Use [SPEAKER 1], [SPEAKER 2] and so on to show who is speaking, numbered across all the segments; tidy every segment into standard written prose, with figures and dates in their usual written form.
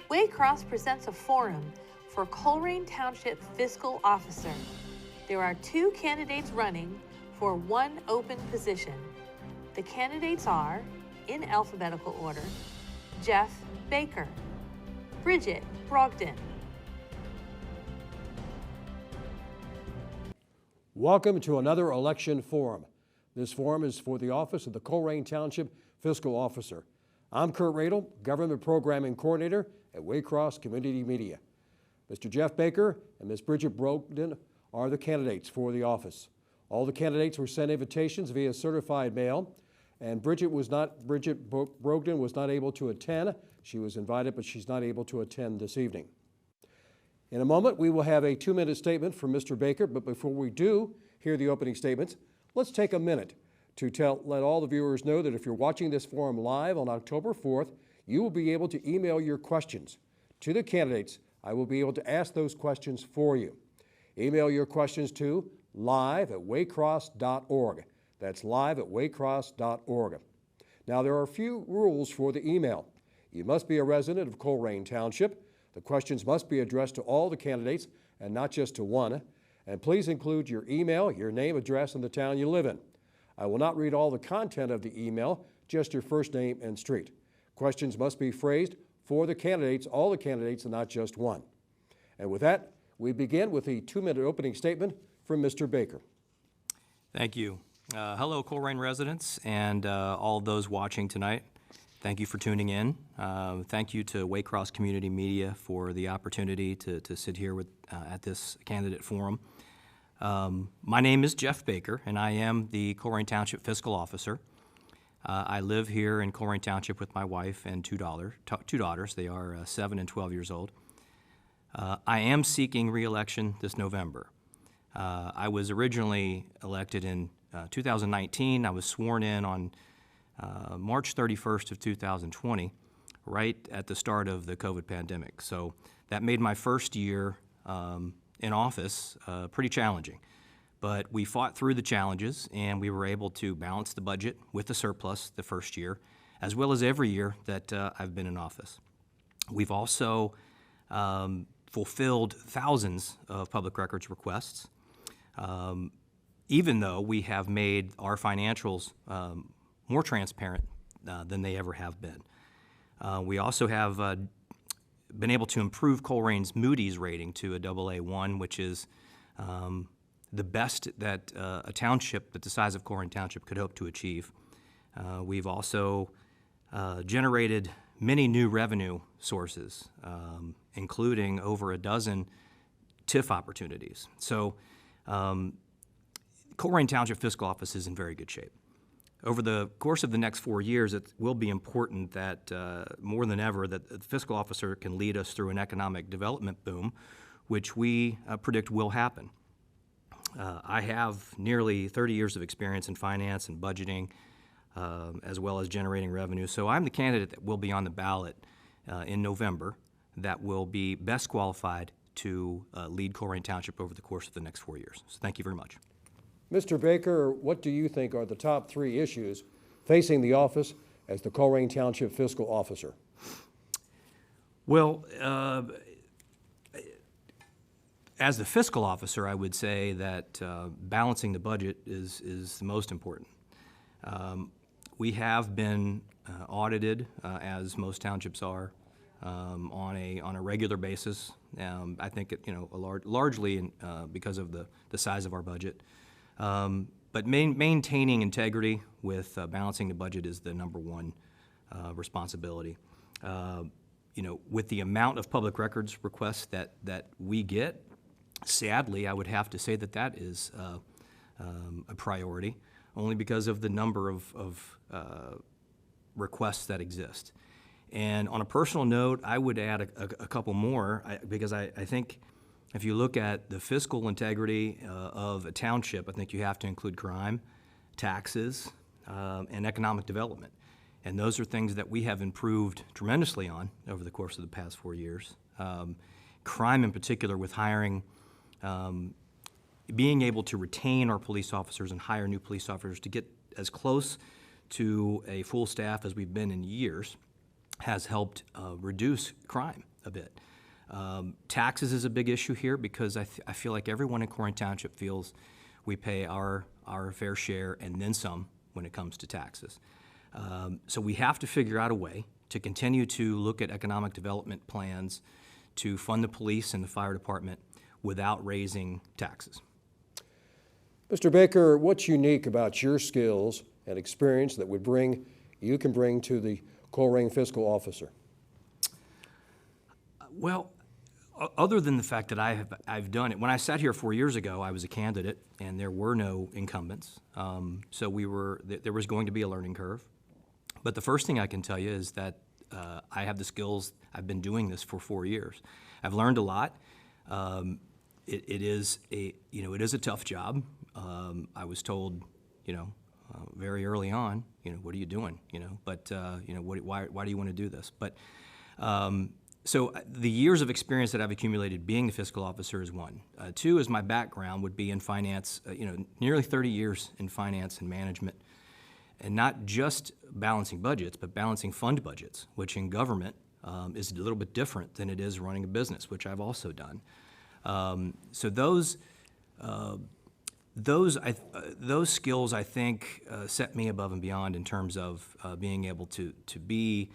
[SPEAKER 1] Waycross presents a forum for Colerain Township Fiscal Officer. There are 2 candidates running for 1 open position. The candidates are, in alphabetical order, Jeff Baker, Bridget Brogdon.
[SPEAKER 2] Welcome to another election forum. This forum is for the office of the Colerain Township Fiscal Officer. I'm Kurt Radel, Government Programming Coordinator at Waycross Community Media. Mr. Jeff Baker and Ms. Bridget Brogdon are the candidates for the office. All the candidates were sent invitations via certified mail, and Bridget Brogdon was not able to attend. She was invited, but she's not able to attend this evening. In a moment, we will have a 2-minute statement from Mr. Baker, but before we do hear the opening statements, let's take a minute to let all the viewers know that if you're watching this forum live on October 4th, you will be able to email your questions to the candidates. I will be able to ask those questions for you. Email your questions to live@waycross.org. That's live@waycross.org. Now, there are a few rules for the email. You must be a resident of Colerain Township. The questions must be addressed to all the candidates and not just to one. And please include your email, your name, address, and the town you live in. I will not read all the content of the email, just your first name and street. Questions must be phrased for the candidates, all the candidates, and not just one. And with that, we begin with the 2-minute opening statement from Mr. Baker.
[SPEAKER 3] Thank you. Hello, Colerain residents and all of those watching tonight. Thank you for tuning in. Thank you to Waycross Community Media for the opportunity to sit here at this candidate forum. My name is Jeff Baker, and I am the Colerain Township Fiscal Officer. I live here in Colerain Township with my wife and two daughters. They are 7 and 12 years old. I am seeking re-election this November. I was originally elected in 2019. I was sworn in on March 31st of 2020, right at the start of the COVID pandemic. So that made my first year in office pretty challenging. But we fought through the challenges, and we were able to balance the budget with the surplus the first year, as well as every year that I've been in office. We've also fulfilled thousands of public records requests, even though we have made our financials more transparent than they ever have been. We also have been able to improve Colerain's Moody's rating to a AA1, which is the best that a township that the size of Colerain Township could hope to achieve. We've also generated many new revenue sources, including over a dozen TIF opportunities. So Colerain Township Fiscal Office is in very good shape. Over the course of the next 4 years, it will be important that, more than ever, that the fiscal officer can lead us through an economic development boom, which we predict will happen. I have nearly 30 years of experience in finance and budgeting, as well as generating revenue. So I'm the candidate that will be on the ballot in November that will be best qualified to lead Colerain Township over the course of the next 4 years. So thank you very much.
[SPEAKER 2] Mr. Baker, what do you think are the top 3 issues facing the office as the Colerain Township Fiscal Officer?
[SPEAKER 3] Well, as the fiscal officer, I would say that balancing the budget is the most important. We have been audited, as most townships are, on a regular basis. I think largely because of the size of our budget. But maintaining integrity with balancing the budget is the #1 responsibility. With the amount of public records requests that we get, sadly, I would have to say that is a priority, only because of the number of requests that exist. And on a personal note, I would add a couple more, because I think if you look at the fiscal integrity of a township, I think you have to include crime, taxes, and economic development. And those are things that we have improved tremendously on over the course of the past 4 years. Crime in particular, with hiring, being able to retain our police officers and hire new police officers to get as close to a full staff as we've been in years has helped reduce crime a bit. Taxes is a big issue here because I feel like everyone in Colerain Township feels we pay our fair share and then some when it comes to taxes. So we have to figure out a way to continue to look at economic development plans to fund the police and the fire department without raising taxes.
[SPEAKER 2] Mr. Baker, what's unique about your skills and experience that you can bring to the Colerain fiscal officer?
[SPEAKER 3] Well, other than the fact that I've done it, when I sat here 4 years ago, I was a candidate and there were no incumbents. So there was going to be a learning curve. But the first thing I can tell you is that I have the skills. I've been doing this for 4 years. I've learned a lot. It is a tough job. I was told, very early on, what are you doing? But why do you want to do this? But so the years of experience that I've accumulated being the fiscal officer is one. Two is my background would be in finance. Nearly 30 years in finance and management, and not just balancing budgets, but balancing fund budgets, which in government is a little bit different than it is running a business, which I've also done. So those skills, I think, set me above and beyond in terms of being able to be,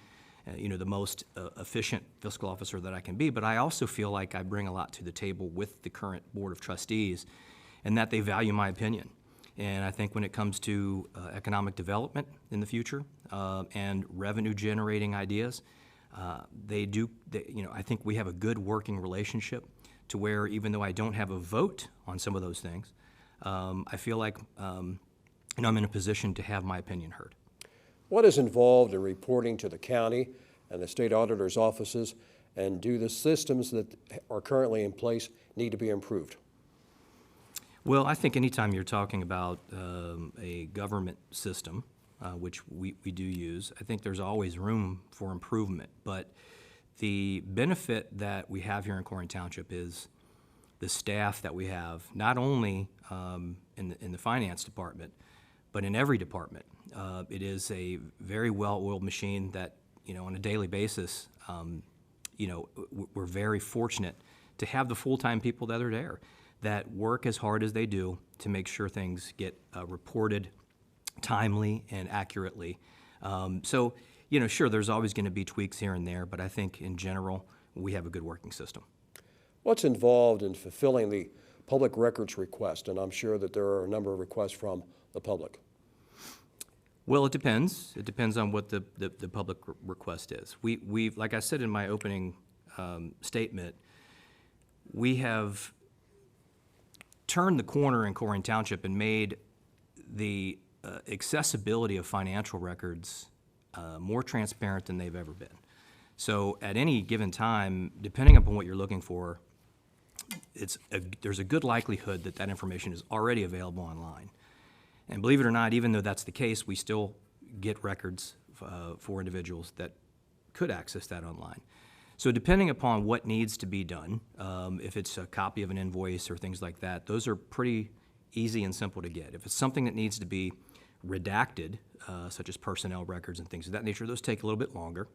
[SPEAKER 3] the most efficient fiscal officer that I can be. But I also feel like I bring a lot to the table with the current Board of Trustees, and that they value my opinion. And I think when it comes to economic development in the future and revenue-generating ideas, I think we have a good working relationship to where even though I don't have a vote on some of those things, I feel like I'm in a position to have my opinion heard.
[SPEAKER 2] What is involved in reporting to the county and the state auditor's offices, and do the systems that are currently in place need to be improved?
[SPEAKER 3] Well, I think anytime you're talking about a government system, which we do use, I think there's always room for improvement. But the benefit that we have here in Colerain Township is the staff that we have, not only in the finance department, but in every department. It is a very well-oiled machine that, on a daily basis, we're very fortunate to have the full-time people that are there that work as hard as they do to make sure things get reported timely and accurately. So, sure, there's always going to be tweaks here and there, but I think in general, we have a good working system.
[SPEAKER 2] What's involved in fulfilling the public records request? And I'm sure that there are a number of requests from the public.
[SPEAKER 3] Well, it depends. It depends on what the public request is. We've, like I said in my opening statement, we have turned the corner in Colerain Township and made the accessibility of financial records more transparent than they've ever been. So at any given time, depending upon what you're looking for, there's a good likelihood that that information is already available online. And believe it or not, even though that's the case, we still get records for individuals that could access that online. So depending upon what needs to be done, if it's a copy of an invoice or things like that, those are pretty easy and simple to get. If it's something that needs to be redacted, such as personnel records and things of that nature, those take a little bit longer.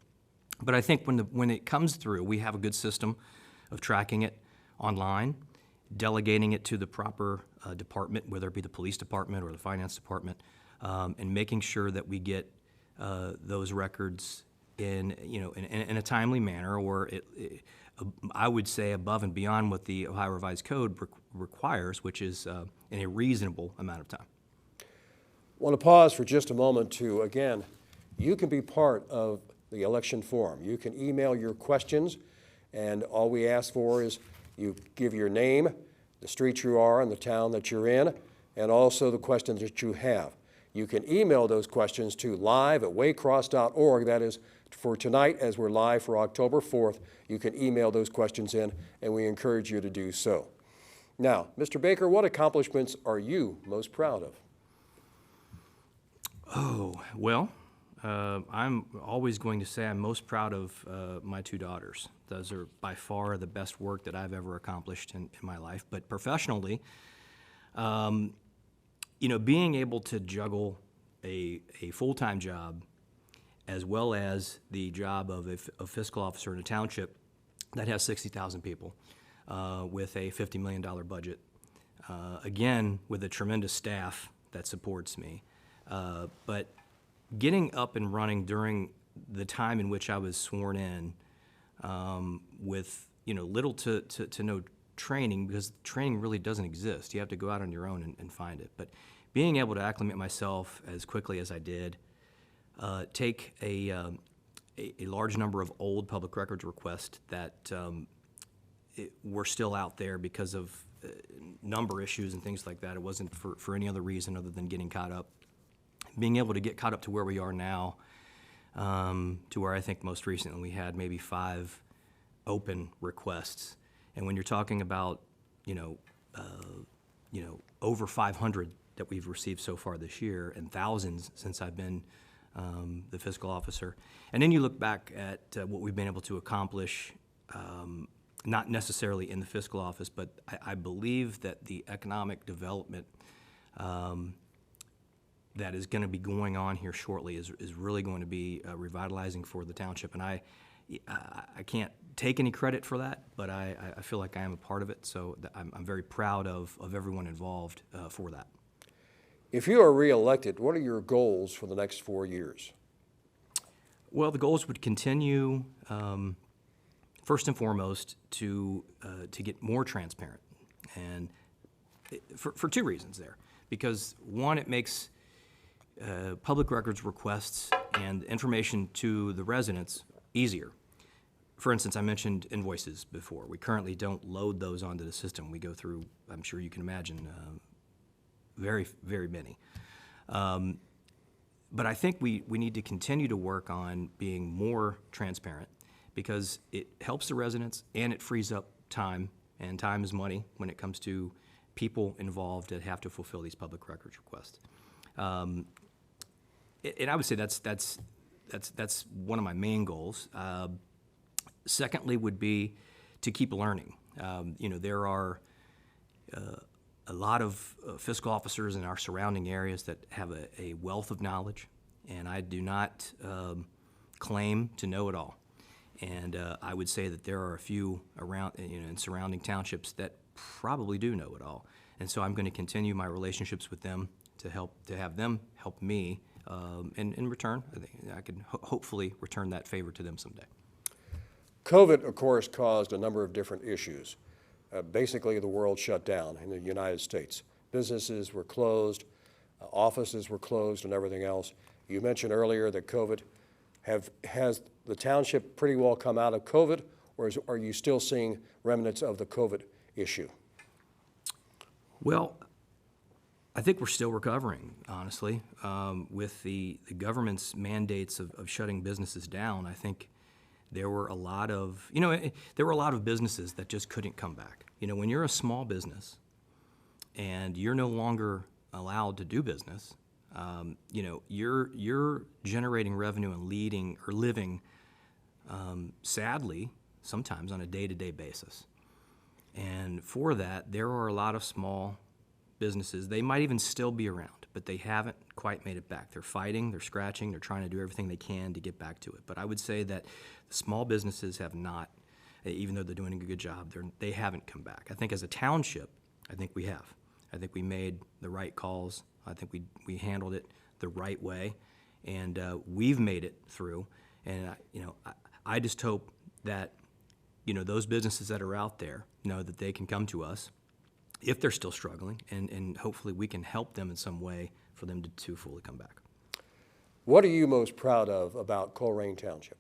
[SPEAKER 3] But I think when it comes through, we have a good system of tracking it online, delegating it to the proper department, whether it be the police department or the finance department, and making sure that we get those records in a timely manner, or I would say above and beyond what the Ohio Revised Code requires, which is in a reasonable amount of time.
[SPEAKER 2] I want to pause for just a moment to, again, you can be part of the election forum. You can email your questions, and all we ask for is you give your name, the street you are and the town that you're in, and also the questions that you have. You can email those questions to live@waycross.org. That is for tonight, as we're live for October 4th. You can email those questions in, and we encourage you to do so. Now, Mr. Baker, what accomplishments are you most proud of?
[SPEAKER 3] Oh, well, I'm always going to say I'm most proud of my two daughters. Those are by far the best work that I've ever accomplished in my life. But professionally, being able to juggle a full-time job as well as the job of a fiscal officer in a township that has 60,000 people with a $50 million budget. Again, with a tremendous staff that supports me. But getting up and running during the time in which I was sworn in with little to no training, because training really doesn't exist. You have to go out on your own and find it. But being able to acclimate myself as quickly as I did, take a large number of old public records requests that were still out there because of number issues and things like that. It wasn't for any other reason other than getting caught up. Being able to get caught up to where we are now, to where I think most recently we had maybe 5 open requests. And when you're talking about, over 500 that we've received so far this year and thousands since I've been the fiscal officer. And then you look back at what we've been able to accomplish, not necessarily in the fiscal office, but I believe that the economic development that is going to be going on here shortly is really going to be revitalizing for the township. And I can't take any credit for that, but I feel like I am a part of it, so I'm very proud of everyone involved for that.
[SPEAKER 2] If you are reelected, what are your goals for the next 4 years?
[SPEAKER 3] Well, the goals would continue, first and foremost, to get more transparent, and for 2 reasons there. Because one, it makes public records requests and information to the residents easier. For instance, I mentioned invoices before. We currently don't load those onto the system. We go through, I'm sure you can imagine, very, very many. But I think we need to continue to work on being more transparent, because it helps the residents and it frees up time, and time is money when it comes to people involved that have to fulfill these public records requests. And I would say that's one of my main goals. Secondly would be to keep learning. There are a lot of fiscal officers in our surrounding areas that have a wealth of knowledge, and I do not claim to know it all. And I would say that there are a few around, in surrounding townships that probably do know it all. And so I'm going to continue my relationships with them to have them help me. And in return, I think I can hopefully return that favor to them someday.
[SPEAKER 2] COVID, of course, caused a number of different issues. Basically, the world shut down in the United States. Businesses were closed, offices were closed, and everything else. You mentioned earlier that COVID has the township pretty well come out of COVID, or are you still seeing remnants of the COVID issue?
[SPEAKER 3] Well, I think we're still recovering, honestly. With the government's mandates of shutting businesses down, I think there were a lot of, businesses that just couldn't come back. When you're a small business and you're no longer allowed to do business, you're generating revenue and living, sadly, sometimes on a day-to-day basis. And for that, there are a lot of small businesses. They might even still be around, but they haven't quite made it back. They're fighting, they're scratching, they're trying to do everything they can to get back to it. But I would say that the small businesses have not, even though they're doing a good job, they haven't come back. I think as a township, I think we have. I think we made the right calls. I think we handled it the right way, and we've made it through. And I just hope that those businesses that are out there know that they can come to us if they're still struggling, and hopefully we can help them in some way for them to fully come back.
[SPEAKER 2] What are you most proud of about Colerain Township?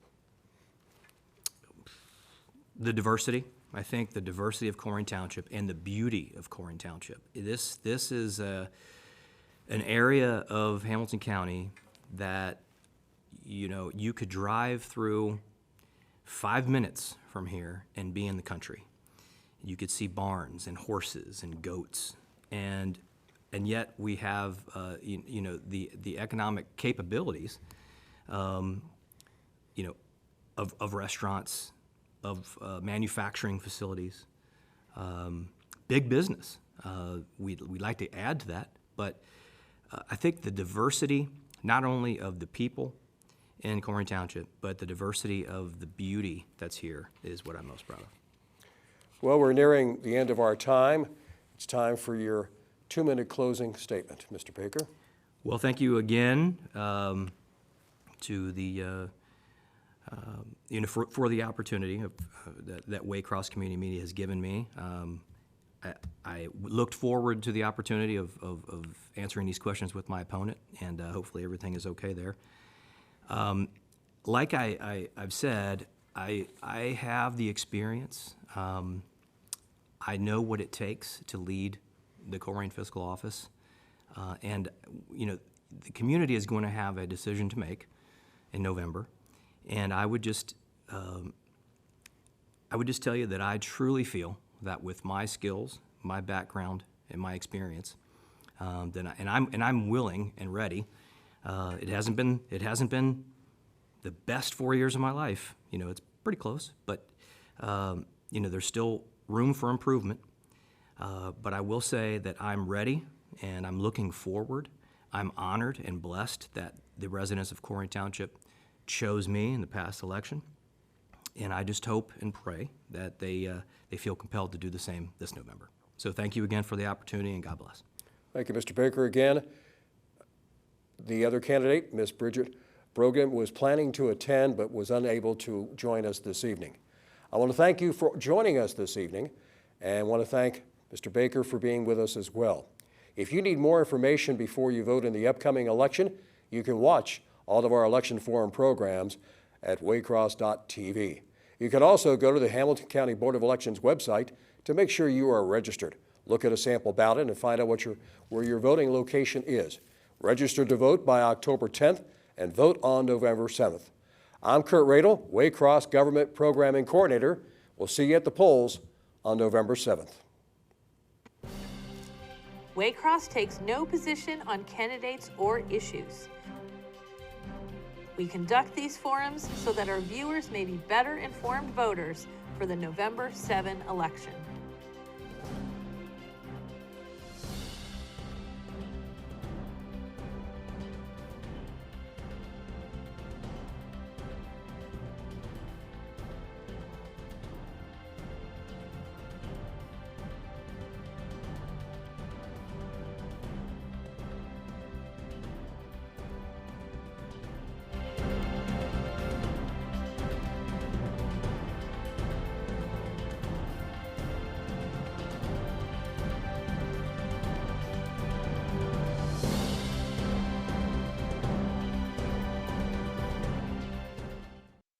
[SPEAKER 3] The diversity. I think the diversity of Colerain Township and the beauty of Colerain Township. This is an area of Hamilton County that you could drive through 5 minutes from here and be in the country. You could see barns and horses and goats, and yet we have the economic capabilities of restaurants, of manufacturing facilities, big business. We'd like to add to that, but I think the diversity not only of the people in Colerain Township, but the diversity of the beauty that's here is what I'm most proud of.
[SPEAKER 2] Well, we're nearing the end of our time. It's time for your 2-minute closing statement, Mr. Baker.
[SPEAKER 3] Well, thank you again to the for the opportunity that Waycross Community Media has given me. I looked forward to the opportunity of answering these questions with my opponent, and hopefully everything is okay there. Like I've said, I have the experience. I know what it takes to lead the Colerain Fiscal Office, and the community is going to have a decision to make in November, and I would just tell you that I truly feel that with my skills, my background, and my experience, I'm willing and ready. It hasn't been the best 4 years of my life. It's pretty close, but there's still room for improvement. But I will say that I'm ready and I'm looking forward. I'm honored and blessed that the residents of Colerain Township chose me in the past election. And I just hope and pray that they feel compelled to do the same this November. So thank you again for the opportunity, and God bless.
[SPEAKER 2] Thank you, Mr. Baker. Again, the other candidate, Ms. Bridget Brogan, was planning to attend but was unable to join us this evening. I want to thank you for joining us this evening, and want to thank Mr. Baker for being with us as well. If you need more information before you vote in the upcoming election, you can watch all of our election forum programs at waycross.tv. You can also go to the Hamilton County Board of Elections website to make sure you are registered. Look at a sample ballot and find out where your voting location is. Register to vote by October 10th and vote on November 7th. I'm Kurt Radel, Waycross Government Programming Coordinator. We'll see you at the polls on November 7th.
[SPEAKER 1] Waycross takes no position on candidates or issues. We conduct these forums so that our viewers may be better informed voters for the November 7 election.